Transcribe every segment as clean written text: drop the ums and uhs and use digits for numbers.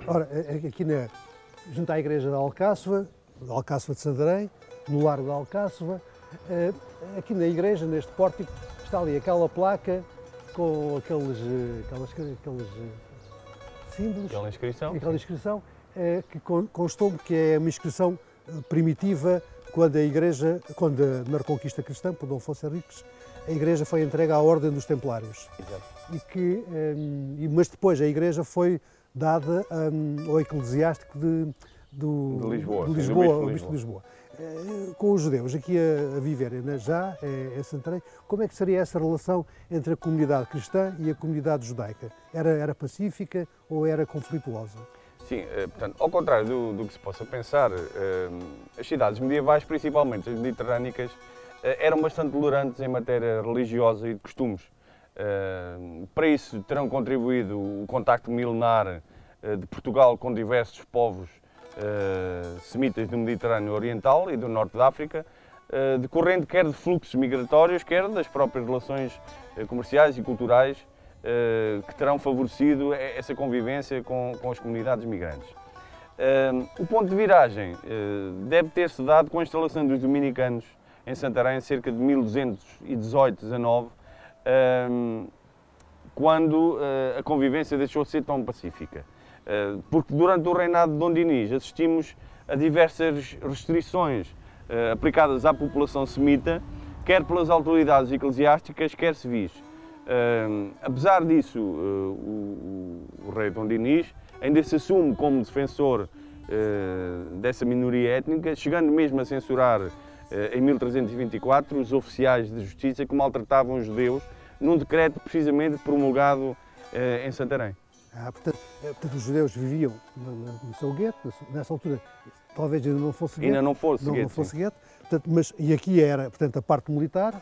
Ora, aqui junto à igreja de Alcáçova de Santarém, no Largo da Alcáçova, aqui na igreja, neste pórtico, está ali aquela placa com aqueles símbolos. Aquela inscrição que constou-me que é uma inscrição primitiva quando na Reconquista Cristã, por Dom Afonso Henriques, a igreja foi entregue à Ordem dos Templários. Exato. Mas depois a igreja foi dada ao eclesiástico de Lisboa, o Bispo de Lisboa. Com os judeus aqui a viverem já em Santarém, como é que seria essa relação entre a comunidade cristã e a comunidade judaica? Era pacífica ou era conflituosa? Sim, portanto, ao contrário do que se possa pensar, as cidades medievais, principalmente as mediterrânicas, eram bastante tolerantes em matéria religiosa e de costumes. Para isso terão contribuído o contacto milenar de Portugal com diversos povos semitas do Mediterrâneo Oriental e do Norte da África, decorrente quer de fluxos migratórios, quer das próprias relações comerciais e culturais que terão favorecido essa convivência com as comunidades migrantes. O ponto de viragem deve ter-se dado com a instalação dos dominicanos em Santarém, cerca de 1218-19, quando a convivência deixou de ser tão pacífica. Porque durante o reinado de Dom Dinis assistimos a diversas restrições aplicadas à população semita, quer pelas autoridades eclesiásticas, quer civis. Apesar disso, o rei Dom Dinis ainda se assume como defensor dessa minoria étnica, chegando mesmo a censurar em 1324 os oficiais de justiça que maltratavam os judeus num decreto precisamente promulgado em Santarém. Portanto, os judeus viviam no seu gueto, nessa altura talvez ainda não fosse gueto. Ainda não fosse gueto. Portanto, e aqui era, portanto, a parte militar,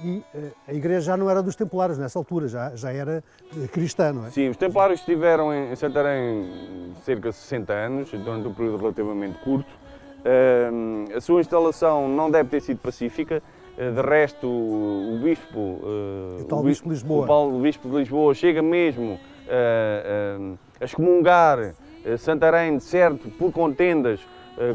e a igreja já não era dos templários nessa altura, já era cristã, não é? Sim, os templários estiveram em Santarém cerca de 60 anos, durante um período relativamente curto. A sua instalação não deve ter sido pacífica. De resto, o bispo de Lisboa chega mesmo a excomungar Santarém, de certo, por contendas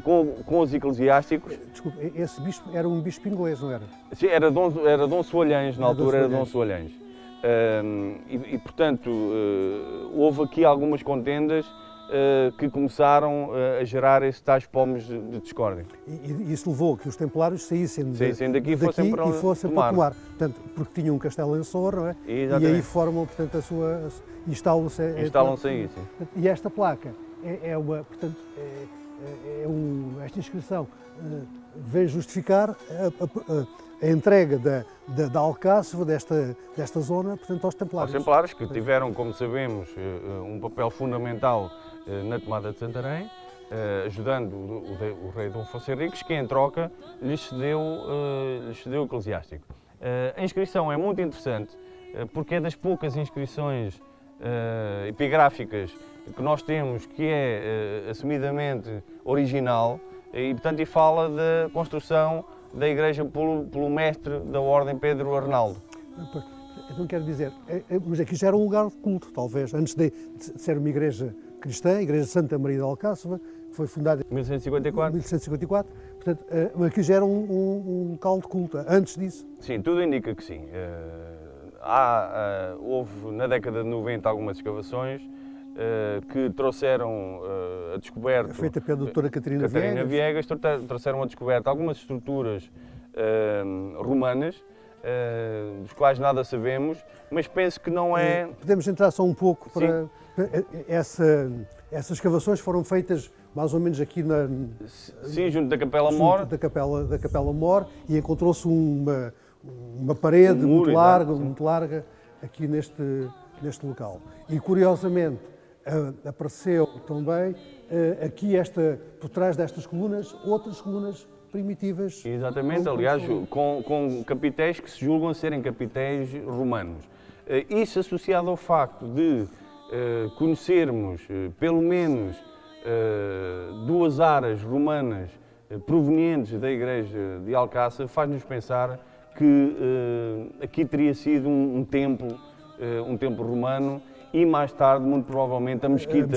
com os eclesiásticos. Desculpe, esse bispo era um bispo inglês, não era? Sim, era Dom Soalhães, na altura era Dom Soalhães. Portanto, houve aqui algumas contendas que começaram a gerar esses tais pomos de discórdia. E isso levou a que os templários saíssem daqui e fossem para tomar. Portanto, porque tinham um castelo em Sor, não é? Exatamente. E aí formam, portanto, a sua... Instalam-se aí, sim. E esta placa esta inscrição vem justificar a entrega da Alcáçova, desta zona, portanto, aos templários. Aos templários, que tiveram, como sabemos, um papel fundamental na tomada de Santarém, ajudando o rei Dom Afonso Henriques, que em troca lhes cedeu o eclesiástico. A inscrição é muito interessante, porque é das poucas inscrições epigráficas que nós temos que é assumidamente original e, portanto, fala da construção da igreja pelo mestre da Ordem, Pedro Arnaldo. Então quero dizer, mas aqui já era um lugar de culto, talvez, antes de ser uma igreja cristã, a Igreja Santa Maria de Alcáçova, que foi fundada em 1154. Portanto, aqui já era um local de culto, antes disso? Sim, tudo indica que sim. Houve na década de 90 algumas escavações que trouxeram a descoberta... Feita pela doutora Catarina Viegas, trouxeram a descoberta algumas estruturas romanas, dos quais nada sabemos, mas penso que não é... Podemos entrar só um pouco para... Essas escavações foram feitas mais ou menos aqui Sim, junto da Capela Mor. Da Capela Mor, e encontrou-se uma parede muito larga aqui neste local. E curiosamente apareceu também aqui por trás destas colunas, outras colunas primitivas. Exatamente, aliás, com capitéis que se julgam serem capitéis romanos. Isso associado ao facto de conhecermos pelo menos duas aras romanas provenientes da igreja de Alcáçova, faz-nos pensar que aqui teria sido um templo romano e mais tarde, muito provavelmente, a mesquita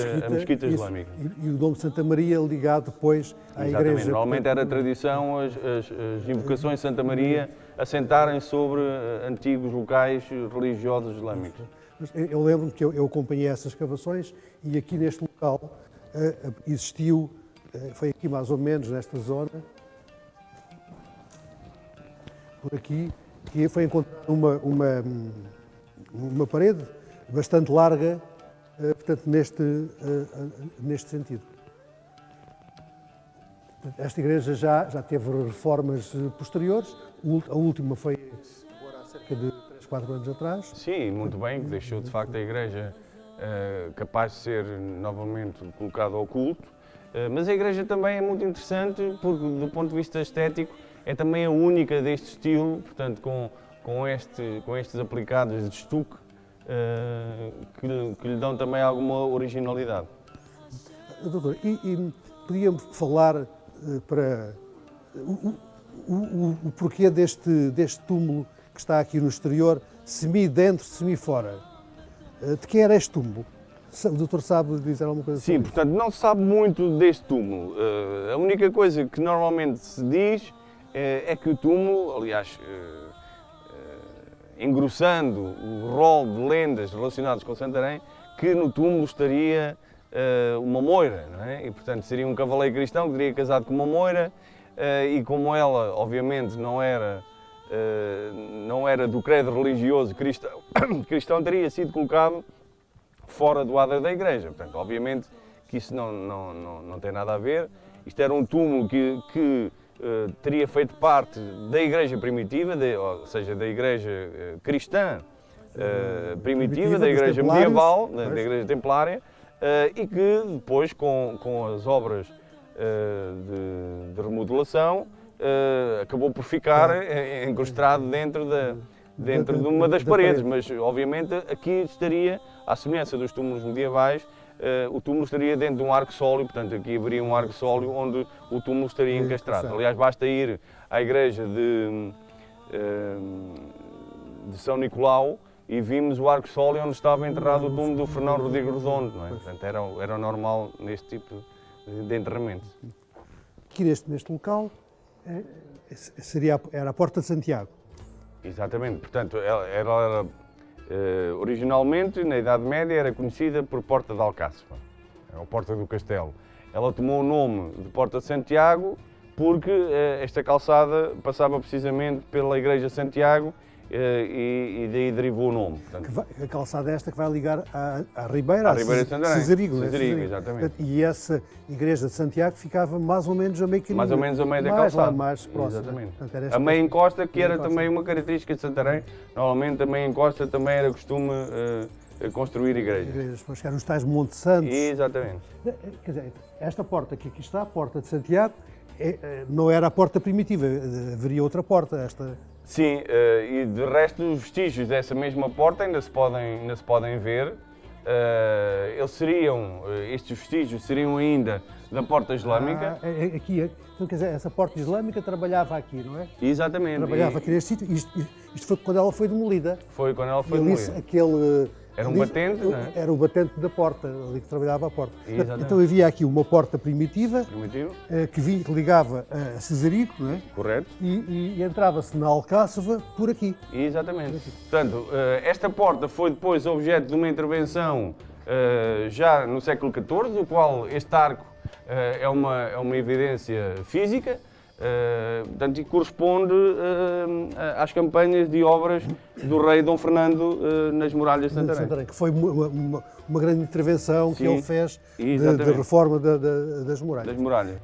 isso. islâmica. E o nome de Santa Maria ligado depois à Exatamente. igreja. Normalmente era tradição as invocações de Santa Maria assentarem sobre antigos locais religiosos islâmicos. Mas eu lembro-me que eu acompanhei essas escavações e aqui neste local existiu, foi aqui mais ou menos nesta zona, por aqui, que foi encontrada uma parede bastante larga, portanto, neste sentido. Esta igreja já teve reformas posteriores, a última foi agora há cerca de 3, 4 anos atrás. Sim, muito bem, que deixou de facto a igreja capaz de ser novamente colocada ao culto, mas a igreja também é muito interessante porque do ponto de vista estético é também a única deste estilo, portanto com estes aplicados de estuque que lhe dão também alguma originalidade. Doutor, e podia-me falar para o porquê deste túmulo que está aqui no exterior, semi-dentro, semi-fora? De quem era este túmulo? O doutor sabe dizer alguma coisa sobre Sim, portanto não se sabe muito deste túmulo. A única coisa que normalmente se diz é que o túmulo, aliás, engrossando o rol de lendas relacionadas com Santarém, que no túmulo estaria uma moira, não é? E portanto seria um cavaleiro cristão que teria casado com uma moira e como ela, obviamente, não era do credo religioso cristão, teria sido colocado fora do adro da igreja. Portanto, obviamente que isso não tem nada a ver. Isto era um túmulo que teria feito parte da igreja primitiva, ou seja, da igreja cristã primitiva, da igreja medieval, da igreja templária, e que depois, com as obras de remodelação, acabou por ficar encrustado dentro de uma das paredes, mas obviamente aqui estaria, à semelhança dos túmulos medievais, o túmulo estaria dentro de um arco-sólio, portanto aqui haveria um arco-sólio onde o túmulo estaria encastrado. Aliás, basta ir à igreja de São Nicolau e vimos o arco-sólio onde estava enterrado o túmulo do Fernão Rodrigues Redondo, não é? Portanto era normal neste tipo de enterramento. Aqui neste local era a Porta de Santiago. Exatamente, portanto ela era originalmente, na Idade Média, era conhecida por Porta de Alcáçova, ou Porta do Castelo. Ela tomou o nome de Porta de Santiago porque esta calçada passava precisamente pela Igreja de Santiago e daí derivou o nome. Portanto, A calçada esta que vai ligar à Ribeira, de Santarém. Cesarigo, Exatamente. E essa Igreja de Santiago ficava mais ou menos a meio caminho. Mais ou menos a meio da lá calçada. mais próximo. Exatamente. Portanto, a meia encosta, que era também uma característica de Santarém, normalmente a meia encosta também era costume construir igrejas. Depois que eram os tais Monte Santos. Exatamente. Quer dizer, esta porta que aqui está, a Porta de Santiago, não era a porta primitiva, haveria outra porta. Sim, e de resto os vestígios dessa mesma porta ainda se podem ver. Estes vestígios seriam ainda da porta islâmica. Aqui, então, quer dizer, essa porta islâmica trabalhava aqui, não é? Exatamente. Trabalhava aqui neste sítio. Isto foi quando ela foi demolida. Foi quando ela foi demolida. Era um batente, não é? Era o batente da porta, ali que trabalhava a porta. Exatamente. Então havia aqui uma porta primitiva. Que ligava a Cesarigo, não é? Correto. E entrava-se na Alcáçova por aqui. Exatamente. Portanto, esta porta foi depois objeto de uma intervenção já no século XIV, do qual este arco é uma evidência física. Portanto, e corresponde às campanhas de obras do rei Dom Fernando nas muralhas de Santarém. Que foi uma grande intervenção que ele fez de reforma das muralhas.